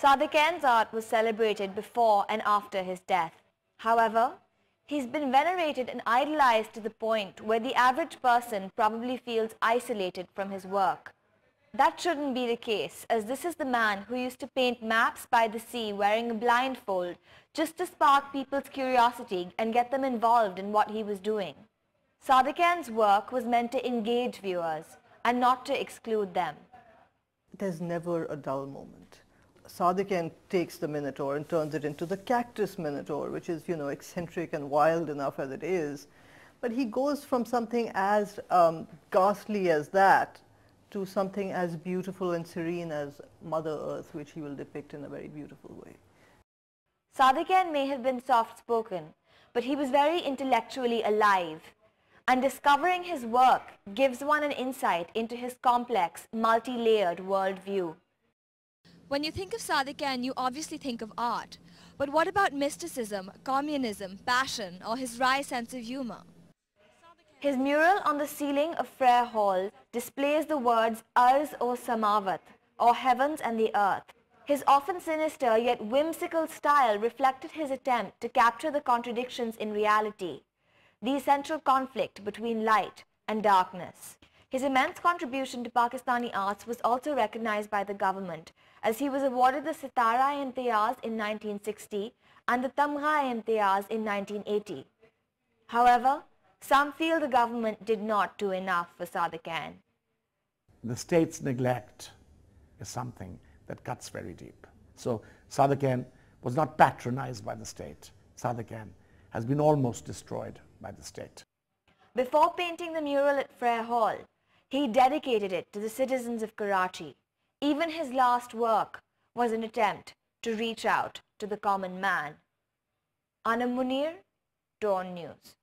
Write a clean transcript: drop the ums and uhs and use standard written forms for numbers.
Sadeqain's art was celebrated before and after his death. However, he's been venerated and idolized to the point where the average person probably feels isolated from his work. That shouldn't be the case, as this is the man who used to paint maps by the sea wearing a blindfold just to spark people's curiosity and get them involved in what he was doing. Sadeqain's work was meant to engage viewers and not to exclude them. There's never a dull moment. Sadiquain takes the Minotaur and turns it into the cactus Minotaur, which is, eccentric and wild enough as it is. But he goes from something as ghastly as that to something as beautiful and serene as Mother Earth, which he will depict in a very beautiful way. Sadeqain may have been soft-spoken, but he was very intellectually alive, and discovering his work gives one an insight into his complex, multi-layered worldview. When you think of Sadiquain, you obviously think of art. But what about mysticism, communism, passion, or his wry sense of humor? His mural on the ceiling of Frere Hall displays the words Ars o Samavat, or heavens and the earth. His often sinister yet whimsical style reflected his attempt to capture the contradictions in reality, the essential conflict between light and darkness. His immense contribution to Pakistani arts was also recognized by the government, as he was awarded the Sitara-e-Imtiyaz in 1960 and the Tamgha-e-Imtiyaz in 1980. However, some feel the government did not do enough for Sadeqain. The state's neglect is something that cuts very deep. So Sadiquain was not patronized by the state. Sadiquain has been almost destroyed by the state. Before painting the mural at Frere Hall, he dedicated it to the citizens of Karachi. Even his last work was an attempt to reach out to the common man. Unum Muneer, Dawn News.